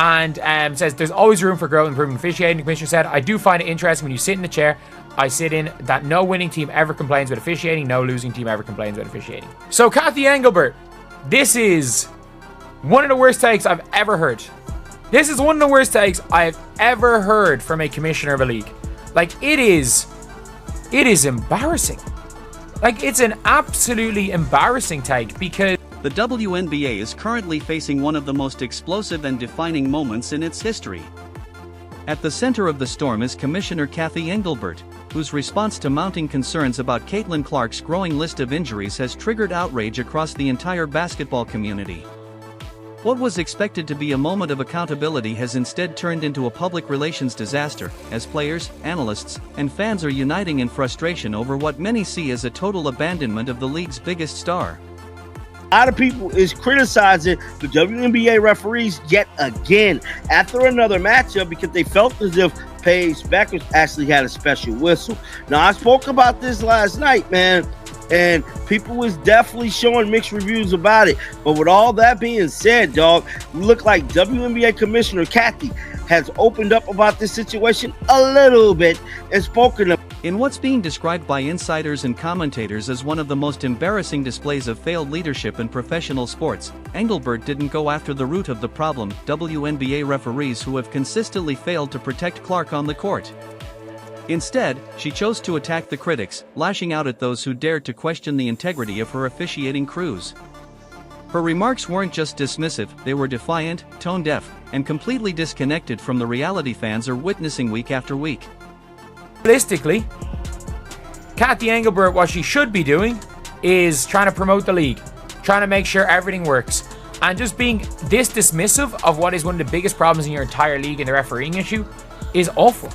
and says there's always room for growth and improvement in officiating. The commissioner said, I do find it interesting when you sit in the chair I sit in that no winning team ever complains about officiating, no losing team ever complains about officiating. So Kathy Engelbert, this is one of the worst takes I've ever heard. This is one of the worst takes I've ever heard from a commissioner of a league. Like, it is embarrassing. Like, it's an absolutely embarrassing take because the WNBA is currently facing one of the most explosive and defining moments in its history. At the center of the storm is Commissioner Kathy Engelbert, whose response to mounting concerns about Caitlin Clark's growing list of injuries has triggered outrage across the entire basketball community. What was expected to be a moment of accountability has instead turned into a public relations disaster, as players, analysts, and fans are uniting in frustration over what many see as a total abandonment of the league's biggest star. A lot of people is criticizing the WNBA referees yet again after another matchup because they felt as if Paige Beckers actually had a special whistle. Now, I spoke about this last night, man, and people was definitely showing mixed reviews about it. But with all that being said, dog, we look like WNBA Commissioner Kathy has opened up about this situation a little bit and spoken up. In what's being described by insiders and commentators as one of the most embarrassing displays of failed leadership in professional sports, Engelbert didn't go after the root of the problem: WNBA referees who have consistently failed to protect Clark on the court. Instead, she chose to attack the critics, lashing out at those who dared to question the integrity of her officiating crews. Her remarks weren't just dismissive, they were defiant, tone-deaf, and completely disconnected from the reality fans are witnessing week after week. Realistically, Kathy Engelbert, what she should be doing is trying to promote the league, trying to make sure everything works, and just being this dismissive of what is one of the biggest problems in your entire league in the refereeing issue is awful.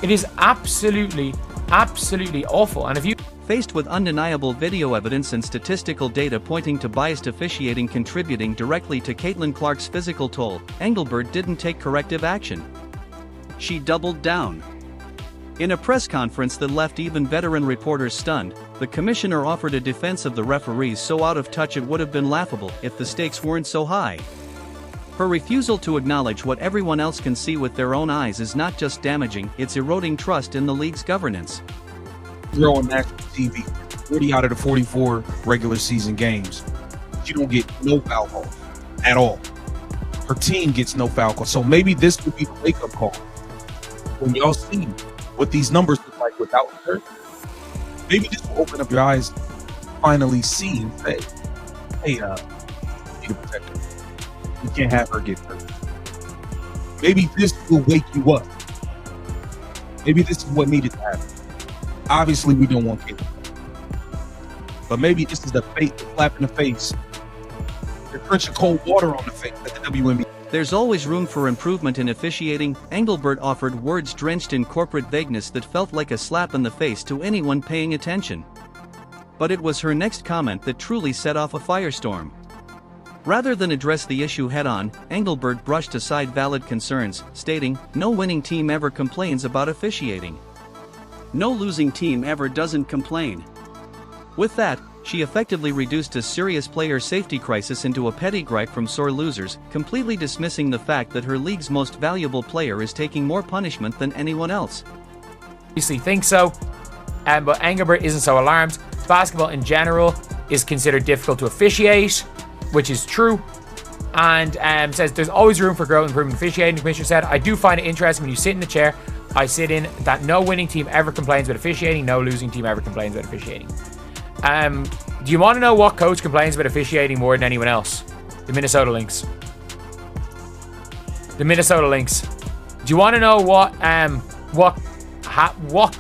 It is absolutely awful. And if you faced with undeniable video evidence and statistical data pointing to biased officiating contributing directly to Caitlin Clark's physical toll, Engelbert didn't take corrective action. She doubled down. In a press conference that left even veteran reporters stunned, the commissioner offered a defense of the referees so out of touch it would have been laughable if the stakes weren't so high. Her refusal to acknowledge what everyone else can see with their own eyes is not just damaging, it's eroding trust in the league's governance. Girl on national TV, 40 out of the 44 regular season games, she don't get no foul calls at all. Her team gets no foul calls. So maybe this would be the wake-up call. When y'all see what these numbers look like without her, maybe this will open up your eyes, finally see and say, hey, you need to protect her. You can't have her get hurt. Maybe this will wake you up. Maybe this is what needed to happen. Obviously, we don't want Caitlin. But maybe this is the slap in the face. They're drenching cold water on the face at the WNBA. There's always room for improvement in officiating. Engelbert offered words drenched in corporate vagueness that felt like a slap in the face to anyone paying attention. But it was her next comment that truly set off a firestorm. Rather than address the issue head-on, Engelbert brushed aside valid concerns, stating, "No winning team ever complains about officiating. No losing team ever doesn't complain." With that, she effectively reduced a serious player safety crisis into a petty gripe from sore losers, completely dismissing the fact that her league's most valuable player is taking more punishment than anyone else. obviously think so, but Engelbert isn't so alarmed. Basketball in general is considered difficult to officiate, which is true, and says there's always room for growth and improvement in officiating. The commissioner said, I do find it interesting when you sit in the chair I sit in that no winning team ever complains about officiating, no losing team ever complains about officiating. Do you want to know what coach complains about officiating more than anyone else? The Minnesota Lynx. The Minnesota Lynx. Do you want to know what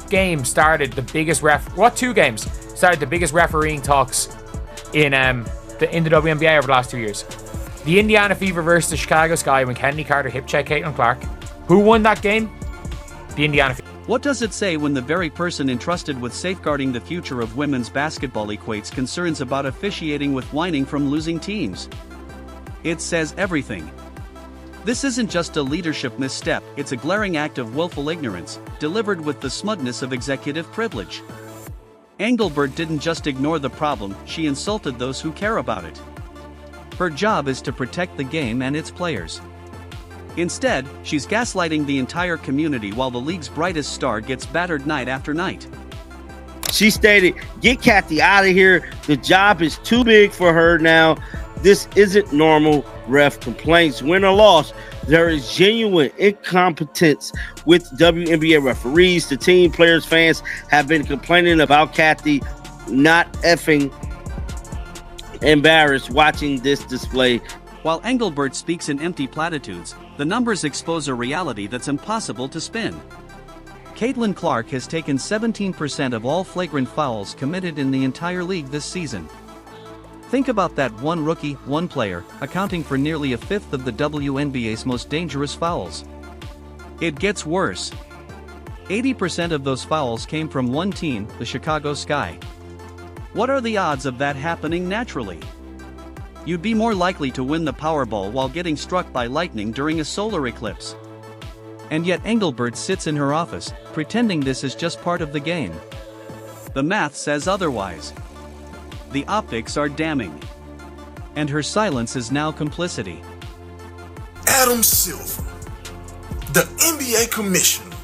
game started the biggest what two games started the biggest refereeing talks in the WNBA over the last 2 years? The Indiana Fever versus the Chicago Sky when Kennedy Carter hip checked Caitlin Clark. Who won that game? The Indiana Fever. What does it say when the very person entrusted with safeguarding the future of women's basketball equates concerns about officiating with whining from losing teams? It says everything. This isn't just a leadership misstep, it's a glaring act of willful ignorance, delivered with the smugness of executive privilege. Engelbert didn't just ignore the problem, she insulted those who care about it. Her job is to protect the game and its players. Instead, she's gaslighting the entire community while the league's brightest star gets battered night after night. She stated, "Get Kathy out of here. The job is too big for her now. This isn't normal." Ref complaints, win or loss, there is genuine incompetence with WNBA referees. The team, players, fans have been complaining about Kathy not effing embarrassed watching this display. While Engelbert speaks in empty platitudes, the numbers expose a reality that's impossible to spin. Caitlin Clark has taken 17% of all flagrant fouls committed in the entire league this season. Think about that, one rookie, one player, accounting for nearly a fifth of the WNBA's most dangerous fouls. It gets worse. 80% of those fouls came from one team, the Chicago Sky. What are the odds of that happening naturally? You'd be more likely to win the Powerball while getting struck by lightning during a solar eclipse. And yet Engelbert sits in her office, pretending this is just part of the game. The math says otherwise. The optics are damning. And her silence is now complicity. Adam Silver, the NBA Commissioner.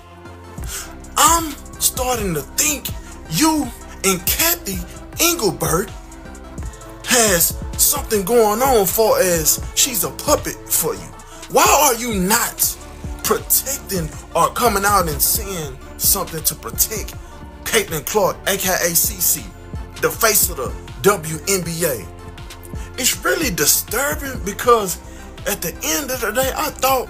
I'm starting to think you and Kathy Engelbert has something going on for as she's a puppet for you. Why are you not protecting or coming out and saying something to protect Caitlin Clark, aka CC, the face of the WNBA? It's really disturbing because at the end of the day, I thought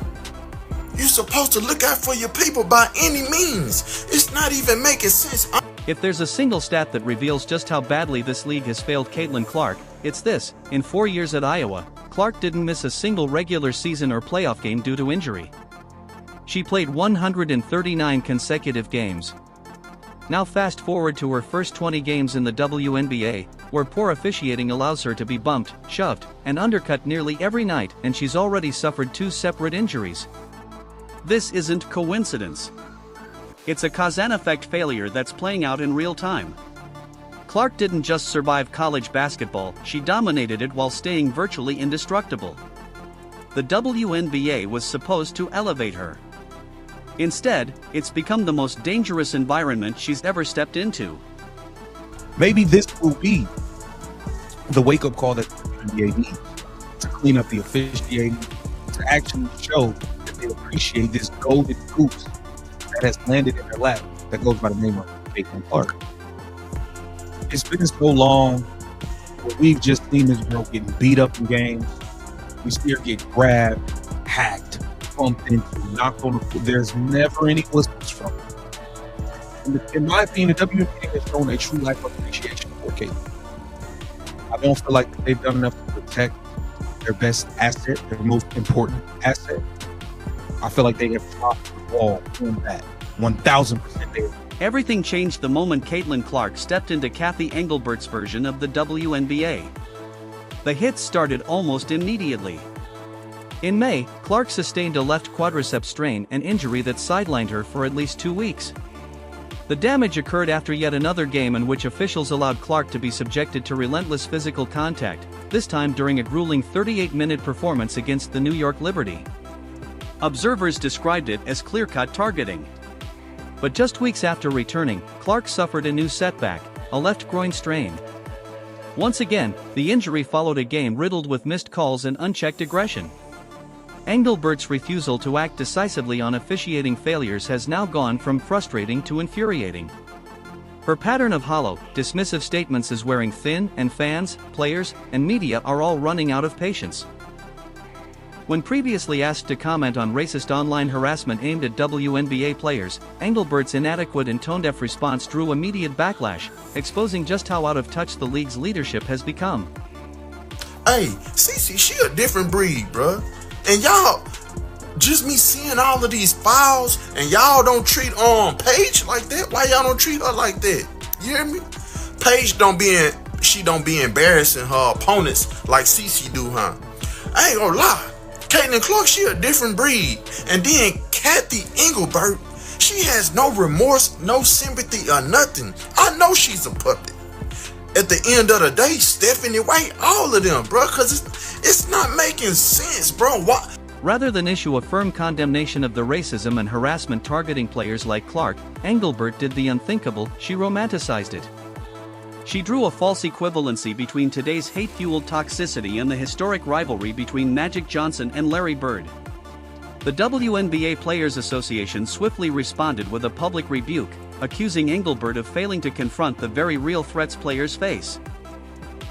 you're supposed to look out for your people by any means. It's not even making sense. If there's a single stat that reveals just how badly this league has failed Caitlin Clark, it's this: in 4 years at Iowa, Clark didn't miss a single regular season or playoff game due to injury. She played 139 consecutive games. Now fast forward to her first 20 games in the WNBA, where poor officiating allows her to be bumped, shoved, and undercut nearly every night, and she's already suffered 2 separate injuries. This isn't coincidence. It's a cause and effect failure that's playing out in real time. Clark didn't just survive college basketball, she dominated it while staying virtually indestructible. The WNBA was supposed to elevate her. Instead, it's become the most dangerous environment she's ever stepped into. Maybe this will be the wake-up call that the NBA needs to clean up the officiating, to actually show that they appreciate this golden goose that has landed in their lap that goes by the name of Caitlin Clark. It's been so long where we've just seen this girl getting beat up in games. We see her get grabbed, hacked, bumped into, knocked on the floor. There's never any whistles from her. And in my opinion, the WNBA has shown a true lack of appreciation for Caitlin. I don't feel like they've done enough to protect their best asset, their most important asset. I feel like they have dropped the ball on that 1,000% there. Everything changed the moment Caitlin Clark stepped into Kathy Engelbert's version of the WNBA. The hits started almost immediately. In May, Clark sustained a left quadricep strain, an injury that sidelined her for at least 2 weeks. The damage occurred after yet another game in which officials allowed Clark to be subjected to relentless physical contact, this time during a grueling 38-minute performance against the New York Liberty. Observers described it as clear-cut targeting. But just weeks after returning, Clark suffered a new setback, a left groin strain. Once again, the injury followed a game riddled with missed calls and unchecked aggression. Engelbert's refusal to act decisively on officiating failures has now gone from frustrating to infuriating. Her pattern of hollow, dismissive statements is wearing thin, and fans, players, and media are all running out of patience. When previously asked to comment on racist online harassment aimed at WNBA players, Engelbert's inadequate and tone-deaf response drew immediate backlash, exposing just how out of touch the league's leadership has become. Hey, Cece, she a different breed, bruh. And y'all, just me seeing all of these files, and y'all don't treat Paige like that? Why y'all don't treat her like that? You hear me? Paige don't be embarrassing her opponents like Cece do, huh? I ain't gonna lie. Caitlin Clark, she a different breed. And then Kathy Engelbert, she has no remorse, no sympathy or nothing. I know she's a puppet. At the end of the day, Stephanie White, all of them, bro, because it's not making sense, bro. Rather than issue a firm condemnation of the racism and harassment targeting players like Clark, Engelbert did the unthinkable, she romanticized it. She drew a false equivalency between today's hate-fueled toxicity and the historic rivalry between Magic Johnson and Larry Bird. The WNBA Players Association swiftly responded with a public rebuke, accusing Engelbert of failing to confront the very real threats players face.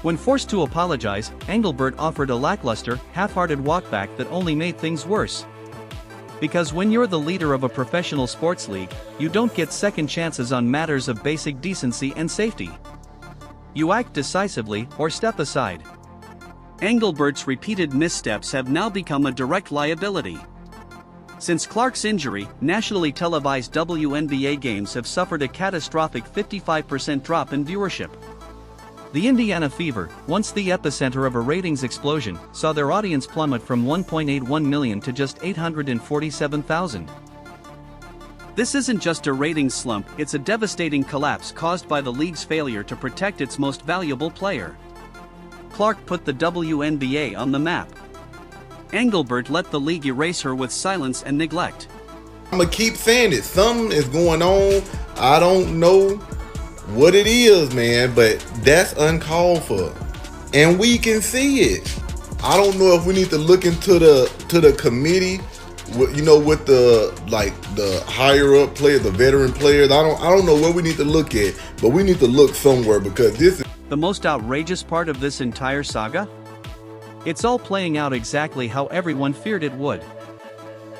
When forced to apologize, Engelbert offered a lackluster, half-hearted walkback that only made things worse. Because when you're the leader of a professional sports league, you don't get second chances on matters of basic decency and safety. You act decisively or step aside. Engelbert's repeated missteps have now become a direct liability. Since Clark's injury, nationally televised WNBA games have suffered a catastrophic 55% drop in viewership. The Indiana Fever, once the epicenter of a ratings explosion, saw their audience plummet from 1.81 million to just 847,000. This isn't just a ratings slump, it's a devastating collapse caused by the league's failure to protect its most valuable player. Clark put the WNBA on the map. Engelbert let the league erase her with silence and neglect. I'm gonna keep saying it. Something is going on. I don't know what it is, man, but that's uncalled for, and we can see it. I don't know if we need to look into the committee, with the higher up players, the veteran players. I don't know what we need to look at, but we need to look somewhere because this is the most outrageous part of this entire saga. It's all playing out exactly how everyone feared it would.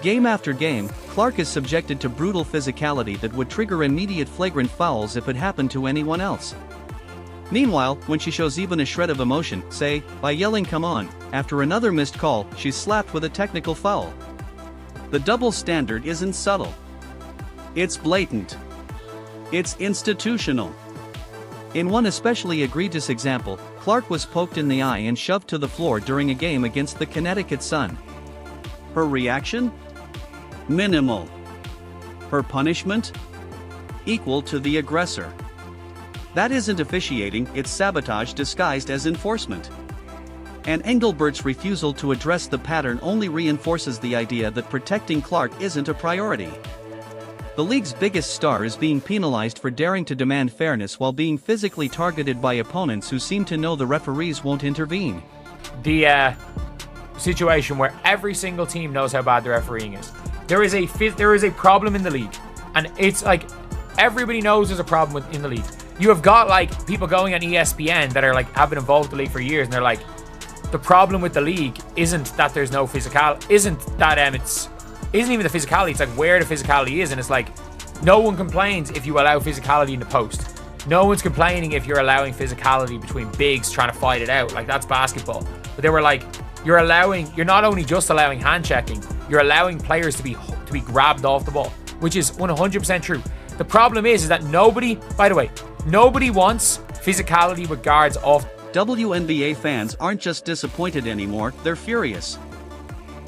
Game after game, Clark is subjected to brutal physicality that would trigger immediate flagrant fouls if it happened to anyone else. Meanwhile, when she shows even a shred of emotion, say, by yelling "come on," after another missed call, she's slapped with a technical foul. The double standard isn't subtle. It's blatant. It's institutional. In one especially egregious example, Clark was poked in the eye and shoved to the floor during a game against the Connecticut Sun. Her reaction? Minimal. Her punishment? Equal to the aggressor. That isn't officiating, it's sabotage disguised as enforcement. And Engelbert's refusal to address the pattern only reinforces the idea that protecting Clark isn't a priority. The league's biggest star is being penalized for daring to demand fairness while being physically targeted by opponents who seem to know the referees won't intervene. The situation where every single team knows how bad the refereeing is. There is a problem in the league, and it's like everybody knows there's a problem in the league. You have got like people going on ESPN that are like have been involved with the league for years, and they're like, the problem with the league isn't that there's no isn't even the physicality. It's like where the physicality is, and it's like no one complains if you allow physicality in the post. No one's complaining if you're allowing physicality between bigs trying to fight it out. Like that's basketball. But they were like, you're not only just allowing hand checking, you're allowing players to be grabbed off the ball, which is 100% true. The problem is that nobody wants physicality with guards off. WNBA fans aren't just disappointed anymore, they're furious.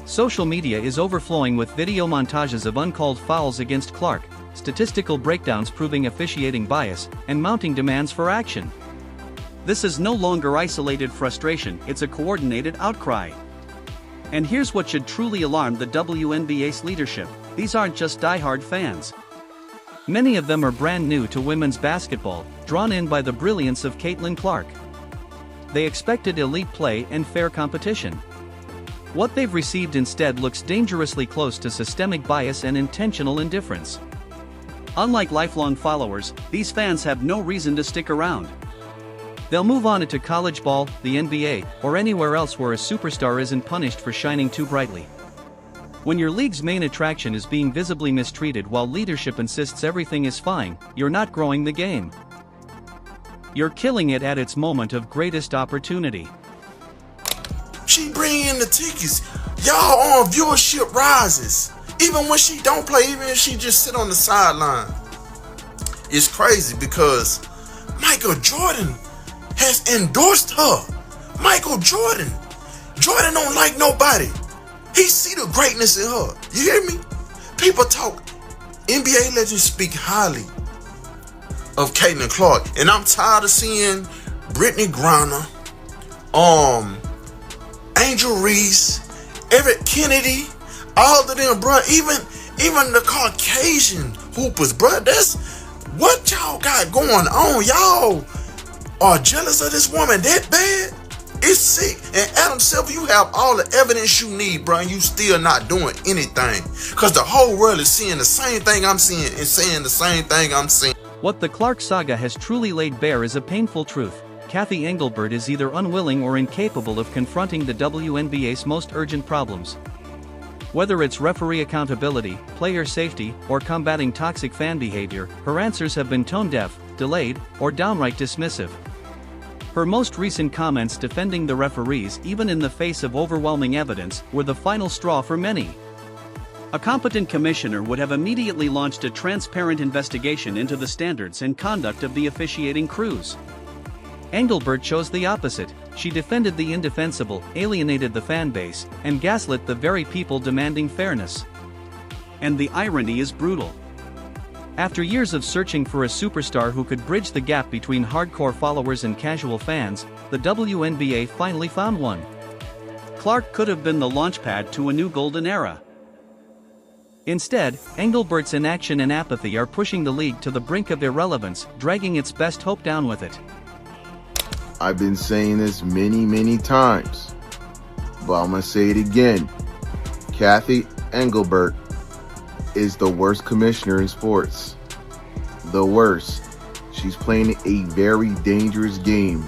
Social media is overflowing with video montages of uncalled fouls against Clark, statistical breakdowns proving officiating bias, and mounting demands for action. This is no longer isolated frustration, it's a coordinated outcry. And here's what should truly alarm the WNBA's leadership: these aren't just diehard fans. Many of them are brand new to women's basketball, drawn in by the brilliance of Caitlin Clark. They expected elite play and fair competition. What they've received instead looks dangerously close to systemic bias and intentional indifference. Unlike lifelong followers, these fans have no reason to stick around. They'll move on to college ball, the NBA, or anywhere else where a superstar isn't punished for shining too brightly. When your league's main attraction is being visibly mistreated while leadership insists everything is fine, you're not growing the game. You're killing it at its moment of greatest opportunity. She bring in the tickets. Y'all on viewership rises. Even when she don't play, even if she just sit on the sideline. It's crazy because Michael Jordan has endorsed her. Michael Jordan. Jordan don't like nobody. He see the greatness in her. You hear me? People talk. NBA legends speak highly of Caitlin Clark, and I'm tired of seeing Brittany Griner, Angel Reese, Eric Kennedy, all of them, bro. Even the Caucasian hoopers, bro. That's what y'all got going on. Y'all are jealous of this woman that bad? It's sick. And Adam Silver, you have all the evidence you need, bro, and you still not doing anything. Because the whole world is seeing the same thing I'm seeing and saying the same thing I'm seeing. What the Clark saga has truly laid bare is a painful truth. Kathy Engelbert is either unwilling or incapable of confronting the WNBA's most urgent problems. Whether it's referee accountability, player safety, or combating toxic fan behavior, her answers have been tone-deaf, delayed, or downright dismissive. Her most recent comments defending the referees, even in the face of overwhelming evidence, were the final straw for many. A competent commissioner would have immediately launched a transparent investigation into the standards and conduct of the officiating crews. Engelbert chose the opposite. She defended the indefensible, alienated the fan base, and gaslit the very people demanding fairness. And the irony is brutal. After years of searching for a superstar who could bridge the gap between hardcore followers and casual fans, the WNBA finally found one. Clark could have been the launchpad to a new golden era. Instead, Engelbert's inaction and apathy are pushing the league to the brink of irrelevance, dragging its best hope down with it. I've been saying this many times, but I'm gonna say it again. Kathy Engelbert is the worst commissioner in sports. The worst. She's playing a very dangerous game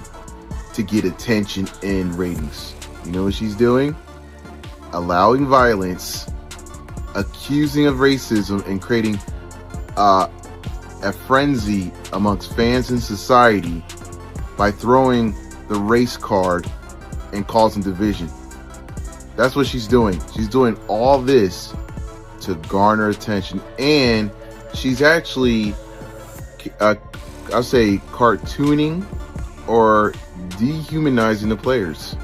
to get attention and ratings. You know what she's doing? Allowing violence, accusing of racism, and creating a frenzy amongst fans and society by throwing the race card and causing division. That's what she's doing. She's doing all this to garner attention, and she's actually, I'll say, cartooning or dehumanizing the players.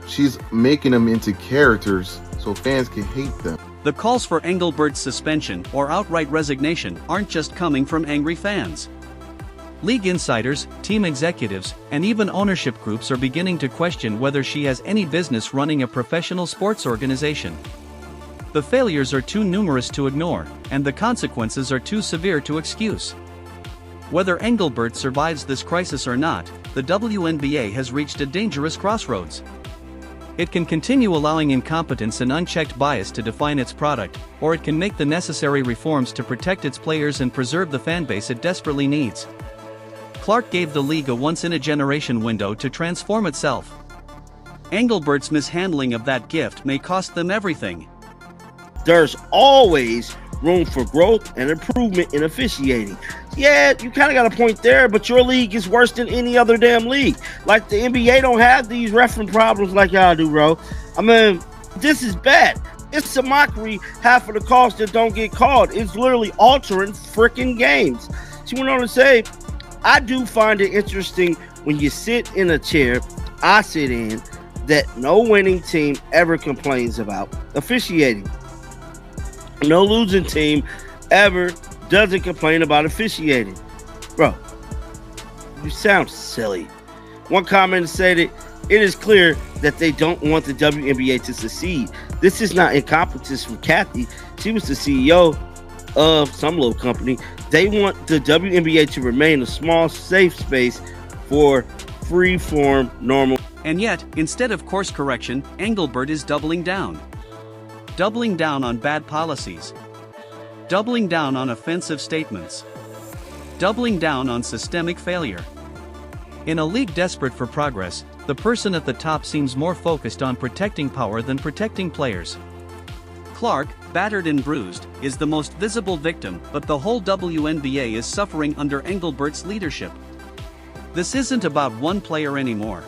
She's making them into characters so fans can hate them. The calls for Engelbert's suspension or outright resignation aren't just coming from angry fans. League insiders, team executives, and even ownership groups are beginning to question whether she has any business running a professional sports organization. The failures are too numerous to ignore, and the consequences are too severe to excuse. Whether Engelbert survives this crisis or not, the WNBA has reached a dangerous crossroads. It can continue allowing incompetence and unchecked bias to define its product, or it can make the necessary reforms to protect its players and preserve the fanbase it desperately needs. Clark gave the league a once-in-a-generation window to transform itself. Engelbert's mishandling of that gift may cost them everything. There's always room for growth and improvement in officiating. Yeah, you kind of got a point there, but your league is worse than any other damn league. Like, the NBA don't have these refereeing problems like y'all do, bro. I mean, this is bad. It's a mockery. Half of the calls that don't get called. It's literally altering freaking games. She went on to say, I do find it interesting when you sit in a chair I sit in that no winning team ever complains about officiating. No losing team ever doesn't complain about officiating. Bro, you sound silly. One commenter said it is clear that they don't want the WNBA to succeed. This is not incompetence from Kathy. She was the CEO of some little company. They want the WNBA to remain a small, safe space for free-form, normal. And yet, instead of course correction, Engelbert is doubling down. Doubling down on bad policies. Doubling down on offensive statements. Doubling down on systemic failure. In a league desperate for progress, the person at the top seems more focused on protecting power than protecting players. Clark, battered and bruised, is the most visible victim, but the whole WNBA is suffering under Engelbert's leadership. This isn't about one player anymore.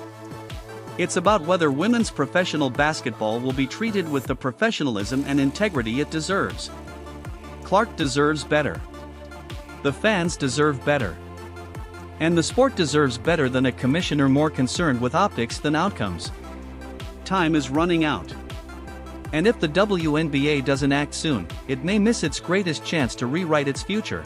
It's about whether women's professional basketball will be treated with the professionalism and integrity it deserves. Clark deserves better. The fans deserve better. And the sport deserves better than a commissioner more concerned with optics than outcomes. Time is running out. And if the WNBA doesn't act soon, it may miss its greatest chance to rewrite its future.